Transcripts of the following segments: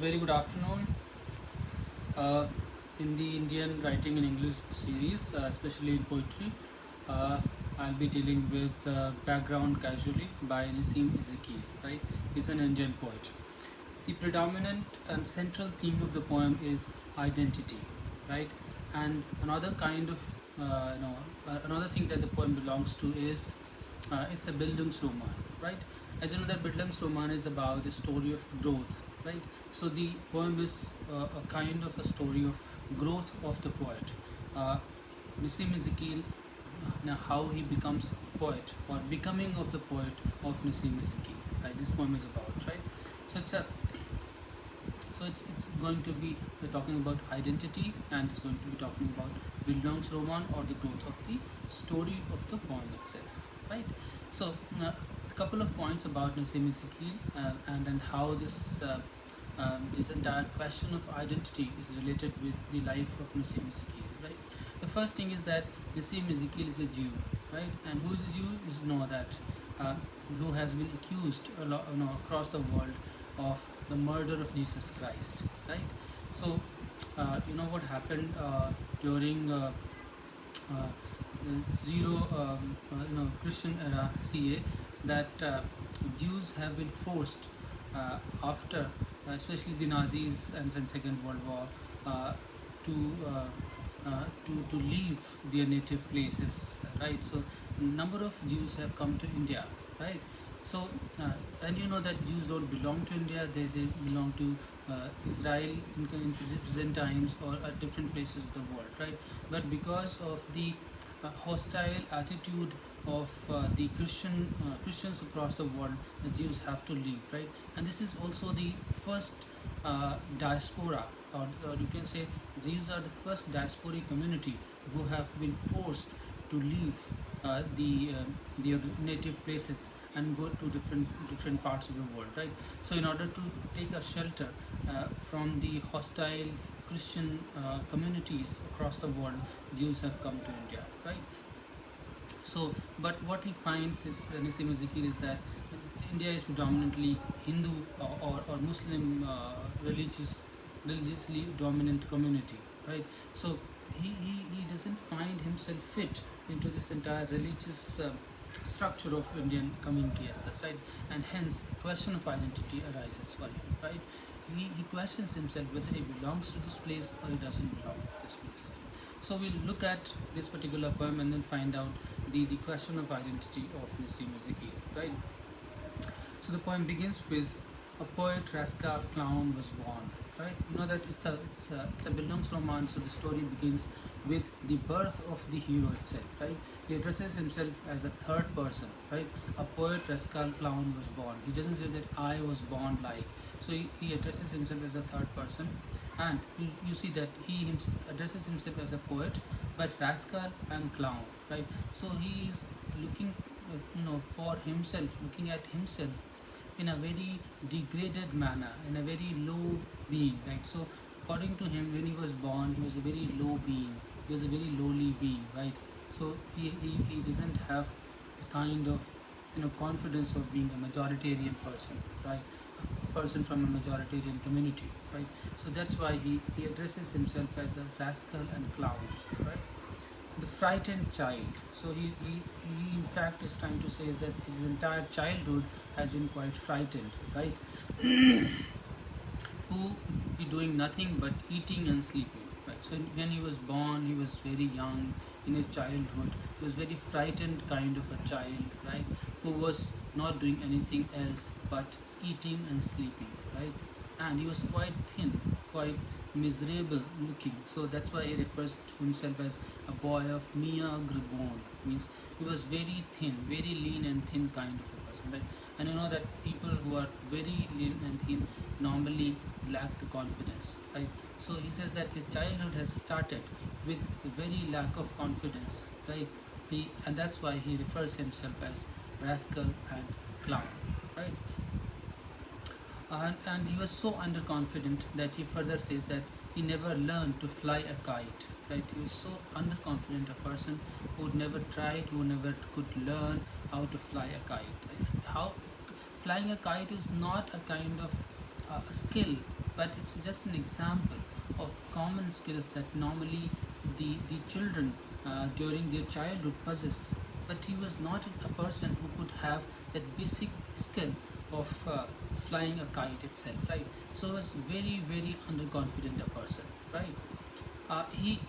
Very good afternoon. Uh, in the Indian Writing in English series, especially in poetry, uh, I'll be dealing with Background Casually by Nassim Ezekiel. Right, he's an Indian poet. The predominant and central theme of the poem is identity, right? And another kind of another thing that the poem belongs to is it's a Bildungsroman, right? As you know, that Bildungsroman is about the story of growth, right? So the poem is a kind of a story of growth of the poet. Uh, Nassim Ezekiel, now how he becomes poet or becoming of the poet of Nassim Ezekiel, right? This poem is about, right? So it's going to be we're talking about identity, and it's going to be talking about Bildungsroman or the growth of the story of the poem itself, right? So a couple of points about Nassim Ezekiel and how this entire question of identity is related with the life of Nassim Ezekiel, right? The first thing is that Nassim Ezekiel is a Jew, right? And who is a Jew is know that uh, who has been accused across the world of the murder of Jesus Christ, right? So what happened during uh, zero Christian era CA, that Jews have been forced after especially the Nazis and then Second World War uh, to to leave their native places, right? So number of Jews have come to India, right? So and you know that Jews don't belong to India; they belong to Israel in present times or at different places of the world, right? But because of the hostile attitude of the Christians across the world, the Jews have to leave, right? And this is also the first diaspora, or you can say Jews are the first diasporic community who have been forced to leave their native places and go to different parts of the world, right? So in order to take a shelter from the hostile Christian communities across the world, Jews have come to India, right? So, but what he finds is Nassim Ezekiel is that India is predominantly Hindu or Muslim religiously dominant community, right? So he doesn't find himself fit into this entire religious structure of Indian community as such, right? And hence question of identity arises for him, right? He questions himself whether he belongs to this place or he doesn't belong to this place. So we'll look at this particular poem and then find out the question of identity of Nassim Ezekiel, right? So the poem begins with a poet, rascal, clown was born, right? You know that it's a Bildungsroman, so the story begins with the birth of the hero itself, right? He addresses himself as a third person, right? A poet, rascal, clown was born. He doesn't say that I was born like. So he addresses himself as a third person, and you see that he himself addresses himself as a poet, but rascal and clown, right? So he is looking, for himself, looking at himself in a very degraded manner, in a very low being, right? So according to him, when he was born, he was a very low being, he was a very lowly being, right? So he doesn't have the kind of confidence of being a majoritarian person, right? A person from a majoritarian community, right? So that's why he addresses himself as a rascal and clown, right? The frightened child. So he in fact is trying to say is that his entire childhood has been quite frightened, right? Who be doing nothing but eating and sleeping, right? So when he was born, he was very young in his childhood. He was very frightened kind of a child, right? Who was not doing anything else but eating and sleeping, right? And he was quite thin, quite miserable looking. So that's why he refers to himself as a boy of meagre bone. Means he was very thin, very lean and thin kind of a person, right? And you know that people who are very lean and thin normally lack the confidence, right? So he says that his childhood has started with very lack of confidence, right? And that's why he refers himself as rascal and clown, right? And he was so underconfident that he further says that he never learned to fly a kite, right? He was so underconfident, a person who would never tried, who never could learn how to fly a kite. How flying a kite is not a kind of a skill, but it's just an example of common skills that normally the children during their childhood possess. But he was not a person who could have that basic skill of flying a kite itself, right? So he was very underconfident a person, right?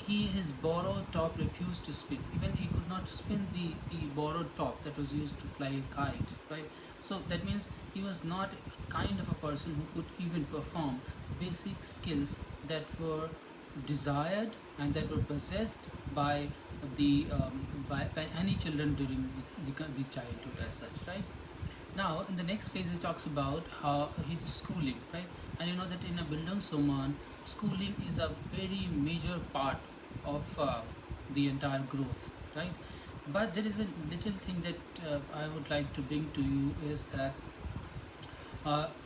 His borrowed top refused to spin. Even he could not spin the borrowed top that was used to fly a kite, right? So that means he was not kind of a person who could even perform basic skills that were desired and that were possessed by by any children during the childhood as such, right? Now, in the next phase, it talks about how his schooling, right? And you know that in a Bildungsroman, schooling is a very major part of the entire growth, right? But there is a little thing that I would like to bring to you is that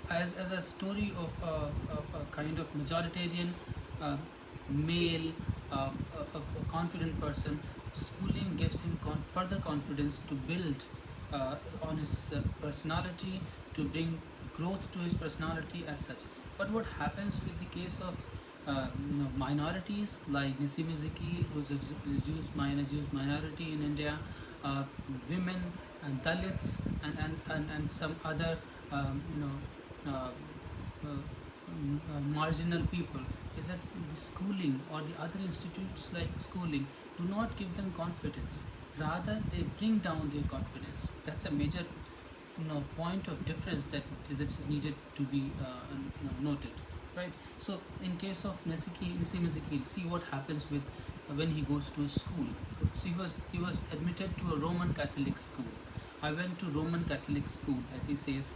as a story of a kind of majoritarian uh, male, a confident person, schooling gives him further confidence to build on his personality, to bring growth to his personality as such. But what happens with the case of minorities like Nassim Ezekiel, who's a Jewish minority in India, uh, women and Dalits and some other um, you know uh, marginal people, is that the schooling or the other institutes like schooling do not give them confidence, rather they bring down their confidence. That's a major point of difference that is needed to be noted, right? So in case of Nassim Ezekiel, see what happens with when he goes to school. So he was admitted to a Roman Catholic school. I went to Roman Catholic school, as he says,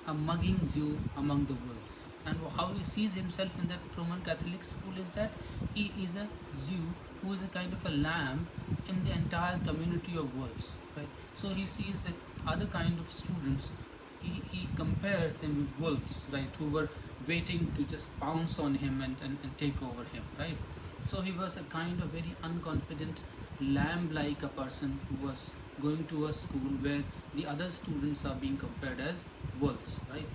a mugging Jew among the wolves. And how he sees himself in that Roman Catholic school is that he is a Jew who is a kind of a lamb in the entire community of wolves, right? So he sees that other kind of students, he compares them with wolves, right, who were waiting to just pounce on him and take over him, right? So he was a kind of very unconfident lamb like a person who was going to a school where the other students are being compared as wolves, right?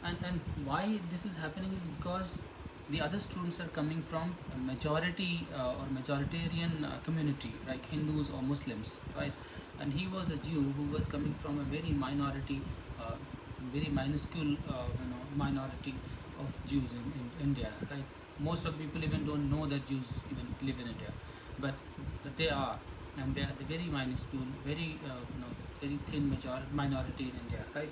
And why this is happening is because the other students are coming from a majority or majoritarian community, like Hindus or Muslims, right? And he was a Jew who was coming from a very minority, very minuscule, minority of Jews in India, right? Most of people even don't know that Jews even live in India, but they are, and they are the very minuscule, very very thin minority in India, right?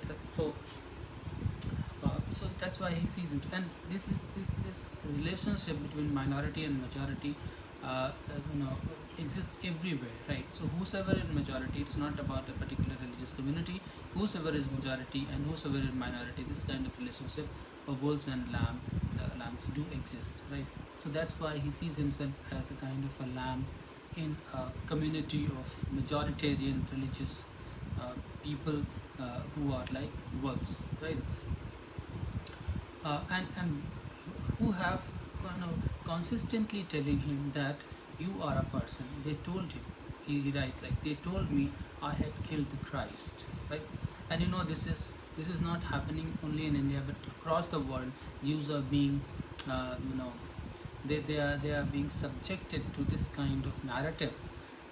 So that's why he sees it, and this relationship between minority and majority, uh, uh, you know, exists everywhere, right? So whosoever is majority, it's not about a particular religious community. Whosoever is majority and whosoever is minority, this kind of relationship of wolves and lambs do exist, right? So that's why he sees himself as a kind of a lamb in a community of majoritarian religious people who are like wolves, right? And who have kind of consistently telling him that you are a person. They told him, he writes, like, they told me I had killed the Christ, right? And this is not happening only in India but across the world. Jews are being uh, you know they are being subjected to this kind of narrative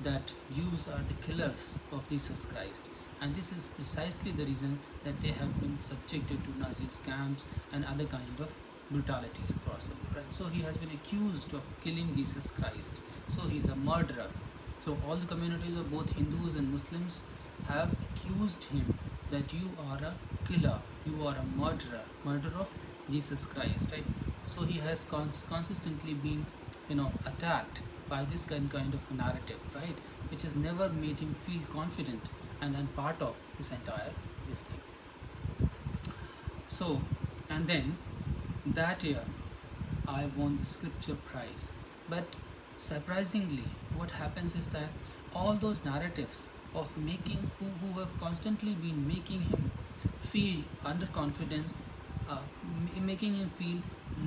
that Jews are the killers of Jesus Christ. And this is precisely the reason that they have been subjected to Nazi camps and other kind of brutalities across the world. Right? So he has been accused of killing Jesus Christ. So he's a murderer. So all the communities of both Hindus and Muslims have accused him that you are a killer, you are a murderer of Jesus Christ, right? So he has consistently been, attacked by this kind of a narrative, right? Which has never made him feel confident and part of this entire this thing. So, and then that year, I won the scripture prize. But surprisingly, what happens is that all those narratives of who have constantly been making him feel underconfidence, making him feel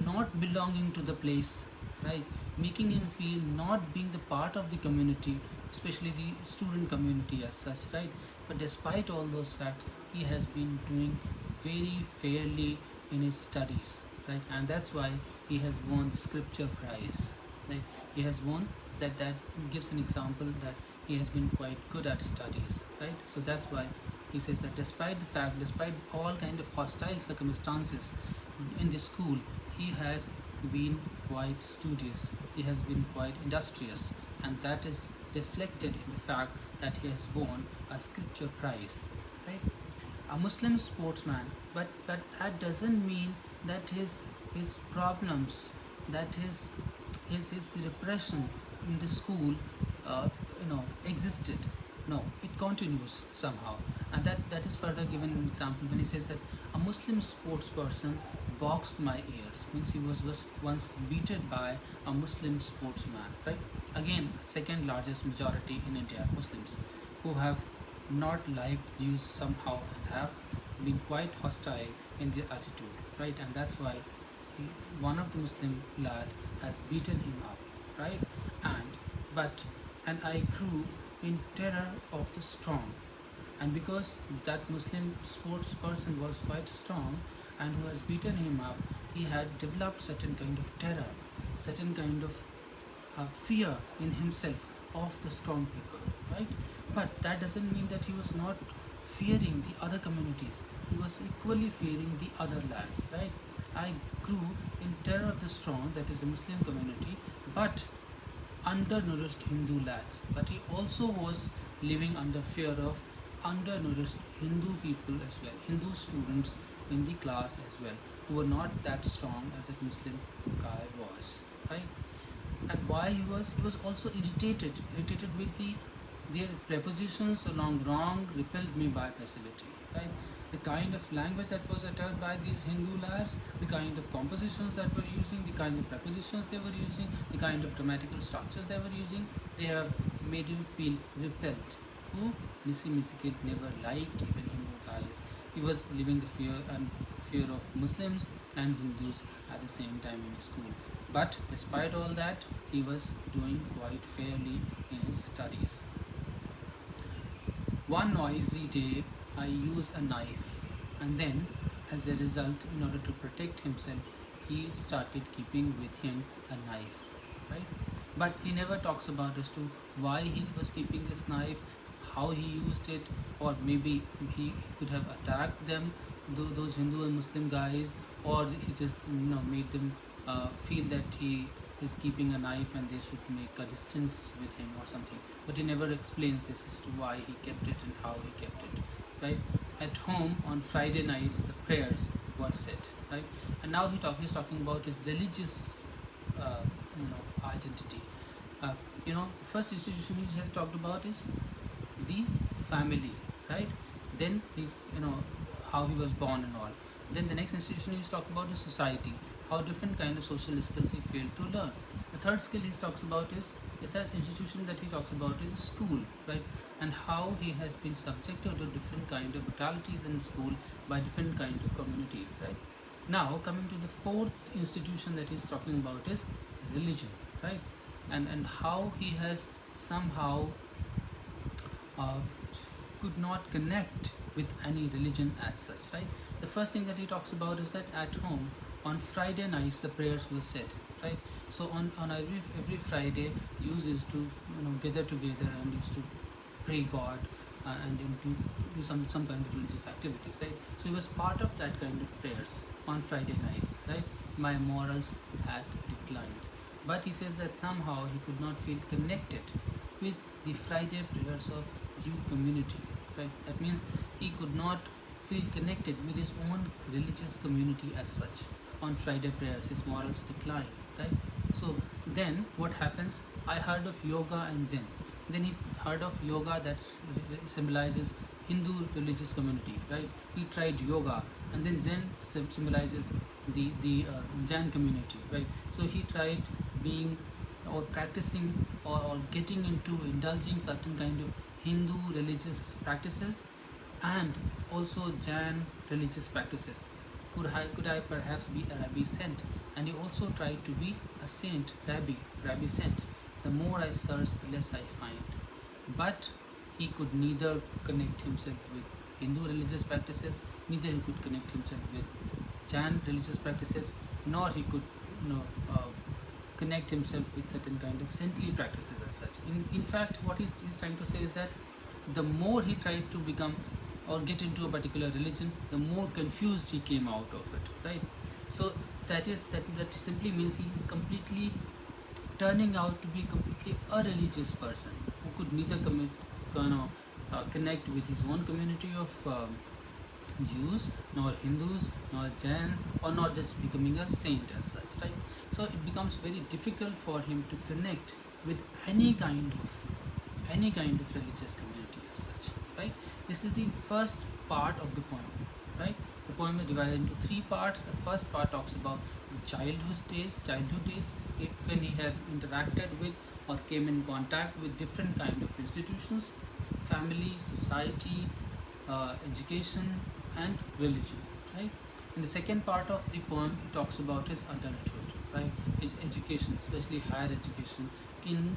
not belonging to the place, right? Making him feel not being the part of the community, especially the student community as such, right? But despite all those facts, he has been doing very fairly in his studies, right? And that's why he has won the scripture prize, right? He has won that gives an example that he has been quite good at studies, right? So that's why he says that despite all kind of hostile circumstances in the school, he has been quite studious, he has been quite industrious, and that is reflected in the fact that he has won a scripture prize, right? A Muslim sportsman, but that doesn't mean that his problems, that his repression in the school, existed. No, it continues somehow, and that is further given an example when he says that a Muslim sports person boxed my ears. Means he was once beaten by a Muslim sportsman, right? Again, second largest majority in India, Muslims, who have not liked Jews somehow and have been quite hostile in their attitude, right? And that's why he, one of the Muslim lad has beaten him up, right? And but and I grew in terror of the strong, and because that Muslim sports person was quite strong and who has beaten him up, he had developed certain kind of terror, certain kind of fear in himself of the strong people, right? But that doesn't mean that he was not fearing the other communities. He was equally fearing the other lads, right? I grew in terror of the strong, that is the Muslim community, but undernourished Hindu lads. But he also was living under fear of undernourished Hindu people as well, Hindu students in the class as well, who were not that strong as that Muslim guy was, right? And why he was also irritated with their prepositions along wrong repelled me by passivity, right? The kind of language that was uttered by these Hindu lads, the kind of compositions that were using, the kind of prepositions they were using, the kind of grammatical structures they were using, they have made him feel repelled. Who? Nassim Ezekiel never liked even Hindu guys. He was living the fear of Muslims and Hindus at the same time in his school. But despite all that, he was doing quite fairly in his studies. One noisy day, I used a knife, and then, as a result, in order to protect himself, he started keeping with him a knife, right? But he never talks about as to why he was keeping this knife, how he used it, or maybe he could have attacked them, those Hindu and Muslim guys, or he just made them feel that he is keeping a knife and they should make a distance with him or something. But he never explains this as to why he kept it and how he kept it, right? At home on Friday nights the prayers were said, right? And now he's talking about his religious identity. The first institution he has talked about is the family, right? Then how he was born and all. Then the next institution he's talked about is society, how different kind of social skills he failed to learn. The third skill he talks about is the third institution that he talks about is school, right? And how he has been subjected to different kind of brutalities in school by different kind of communities, right? Now coming to the fourth institution that he's talking about is religion, right? And how he has somehow uh, could not connect with any religion as such, right? The first thing that he talks about is that at home on Friday nights the prayers were said, right? So on every Friday, Jews used to gather together and used to pray God, and then do some kind of religious activities, right? So he was part of that kind of prayers on Friday nights, right? My morals had declined, but he says that somehow he could not feel connected with the Friday prayers of Jew community, right? That means he could not feel connected with his own religious community as such. On Friday prayers, his morals decline, right? So then what happens? I heard of yoga and Zen. Then he heard of yoga that symbolizes Hindu religious community, right? He tried yoga, and then Zen symbolizes the Jain community, right? So he tried being or practicing or getting into indulging certain kind of Hindu religious practices and also Jain religious practices. Could I perhaps be a rabbi saint? And he also tried to be a saint, rabbi saint. The more I search, the less I find. But he could neither connect himself with Hindu religious practices, neither he could connect himself with Jain religious practices, nor he could, you know, connect himself with certain kind of saintly practices as such. In fact, what he's trying to say is that the more he tried to become or get into a particular religion, the more confused he came out of it, right? So that simply means he is completely turning out to be completely a religious person who could neither connect with his own community of Jews, nor Hindus, nor Jains, or not just becoming a saint as such, right? So it becomes very difficult for him to connect with any kind of religious community as such, right? This is the first part of the poem, right? The poem is divided into three parts. The first part talks about the childhood days, when he had interacted with or came in contact with different kind of institutions, family, society, education, and religion, right? In the second part of the poem, he talks about his adulthood, right? His education, especially higher education in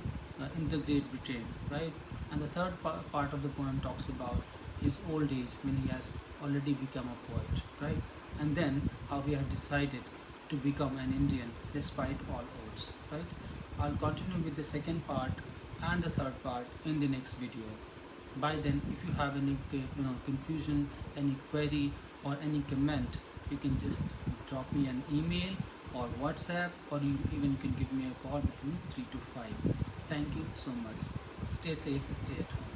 the Great Britain, right? And the third part of the poem talks about his old age when he has already become a poet, right? And then how he had decided to become an Indian despite all odds, right? I'll continue with the second part and the third part in the next video. By then, if you have any confusion, any query, or any comment, you can just drop me an email or WhatsApp, or you even can give me a call between 3 to 5. Thank you so much. Stay safe, stay at home.